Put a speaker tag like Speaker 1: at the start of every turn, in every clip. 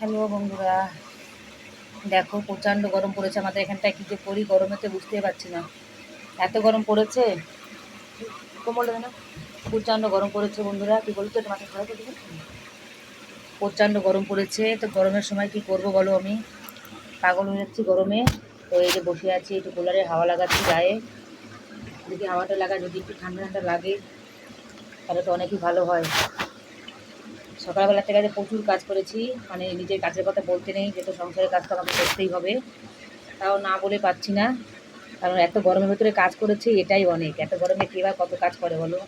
Speaker 1: Hello বন্ধুরা, দেখো প্রচণ্ড গরম পড়েছে আমাদের এখানটায়। কী যে করি গরমেতে বুঝতেই পারছি না, এত গরম পড়েছে। কোমল না, প্রচণ্ড গরম পড়েছে বন্ধুরা। কী বলতো, এটা মাথা খারাপ করে প্রচণ্ড গরম পড়েছে। তো গরমের সময় কি করব বলো, আমি পাগল হয়ে যাচ্ছি গরমে। তো এই যে বসে আছি, একটু কুলারে হাওয়া লাগাচ্ছি গায়ে, যদি হাওয়াটা লাগা, যদি একটু ঠান্ডা ঠান্ডা লাগে তাহলে তো অনেকই ভালো হয়। সকালবেলা থেকে প্রচুর কাজ করেছি, মানে নিজের কাজের কথা বলতে নেই, যেহেতু সংসারের কাজ তো আমাকে করতেই হবে, তাও না বলে পাচ্ছি না। কারণ এত গরমের ভেতরে কাজ করেছি, এটাই অনেক। এত গরমে কে বা কত কাজ করে বলো।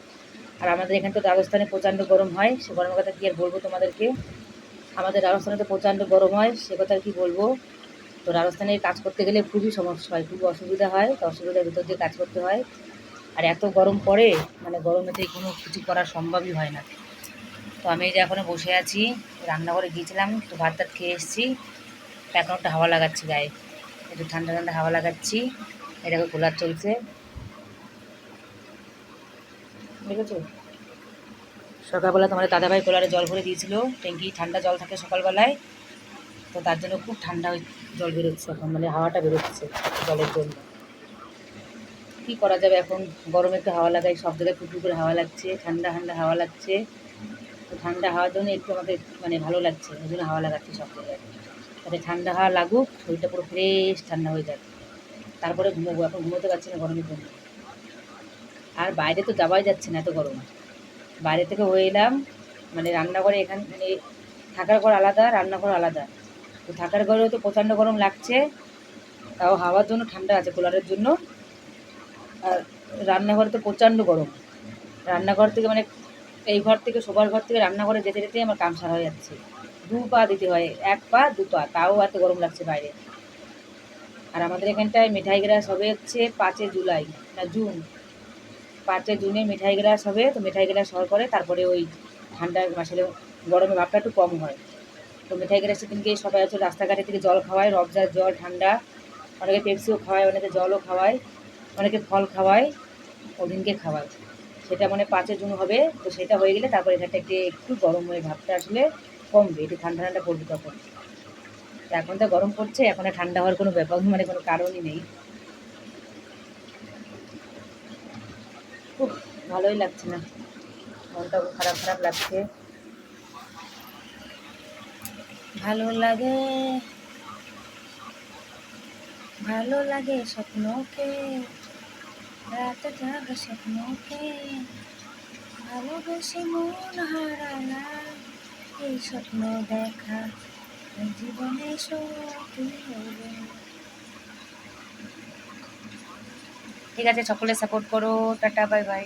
Speaker 1: আর আমাদের এখানে তো রাজস্থানে প্রচণ্ড গরম হয়, সে গরমের কথা কী আর বলবো তোমাদেরকে। আমাদের রাজস্থানে তো প্রচণ্ড গরম হয়, সে কথা আর কি বলবো। তো রাজস্থানে কাজ করতে গেলে খুবই সমস্যা হয়, খুব অসুবিধা হয়। তো অসুবিধার ভিতর দিয়ে কাজ করতে হয়। আর এত গরম পড়ে, মানে গরমেতে কোনো কিছু করা সম্ভবই হয় না। তো আমি এই যে এখনও বসে আছি, রান্নাঘরে গিয়েছিলাম, তো ভাত টাত খেয়ে এসেছি। তো এখন একটা হাওয়া লাগাচ্ছি গায়ে, একটু ঠান্ডা ঠান্ডা হাওয়া লাগাচ্ছি। এটাকে কুলার চলছে, দেখেছো। সকালবেলা তোমাদের দাদাভাই কুলারে জল ভরে দিয়েছিল, ট্যাঙ্কি ঠান্ডা জল থাকে সকালবেলায়। তো তার জন্য খুব ঠান্ডা জল বেরোচ্ছে এখন, মানে হাওয়াটা বেরোচ্ছে জলের জন্য। কী করা যাবে এখন, গরমে একটু হাওয়া লাগাই, সব জায়গায় ফুটফুট করে হাওয়া লাগছে, ঠান্ডা ঠান্ডা হাওয়া লাগছে। তো ঠান্ডা হাওয়ার জন্য একটু আমাদের মানে ভালো লাগছে, ওই জন্য হাওয়া লাগাচ্ছি সব জায়গায়, তাতে ঠান্ডা হাওয়া লাগুক, শরীরটা পুরো ফ্রেশ ঠান্ডা হয়ে যাক, তারপরে ঘুমোবো। এখন ঘুমোতে পারছি না গরমের জন্য। আর বাইরে তো যাওয়াই যাচ্ছে না, এত গরম। বাইরে থেকে হয়ে এলাম, মানে রান্নাঘরে, এখান মানে থাকার ঘর আলাদা, রান্নাঘর আলাদা। তো থাকার ঘরেও তো প্রচণ্ড গরম লাগছে, তাও হাওয়ার জন্য ঠান্ডা আছে কুলারের জন্য। আর রান্নাঘরে তো প্রচণ্ড গরম। রান্নাঘর থেকে মানে এই ঘর থেকে, শোবার ঘর থেকে রান্নাঘরে যেতে যেতেই আমার কাম সারা হয়ে যাচ্ছে। 2 পা দিতে হয়, 1 পা 2 পা, তাও এত গরম লাগছে বাইরে। আর আমাদের এখানটায় মিঠাই গ্রাস হবে হচ্ছে 5 জুলাই, না জুন, 5 জুনে মিঠাই গ্রাস হবে। তো মিঠাই গ্রাস হওয়ার পরে তারপরে ওই ঠান্ডার আসলে গরমের ভাবটা একটু কম হয়। তো মিঠাই গ্রাসের দিনকে সবাই হচ্ছে রাস্তাঘাটে থেকে জল খাওয়ায়, রবজার জল ঠান্ডা, অনেকে পেপসিও খাওয়ায়, অনেকে জলও খাওয়ায়, অনেকে ফল খাওয়ায়, ওদিনকে খাওয়ায়। সেটা মানে 5 জুন হবে। তো সেটা হয়ে গেলে তারপরে এখানটা একটু গরম হয়ে ভাবটা আসলে কমবে, একটু ঠান্ডা ঠান্ডা পড়বে তখন। তো এখন তো গরম পড়ছে, এখন আর ঠান্ডা হওয়ার কোনো ব্যাপার মানে কোনো কারণই নেই। খুব ভালোই লাগছে না, মনটা খুব খারাপ খারাপ লাগছে। ভালো লাগে, ভালো লাগে স্বপ্নকে, রাতে জাগা স্বপ্নকে, ভালোবেসে মন হারালাম, এই স্বপ্ন দেখা জীবনে সত্যি হলো। ঠিক আছে, সকলে সাপোর্ট করো। Tata, bye bye.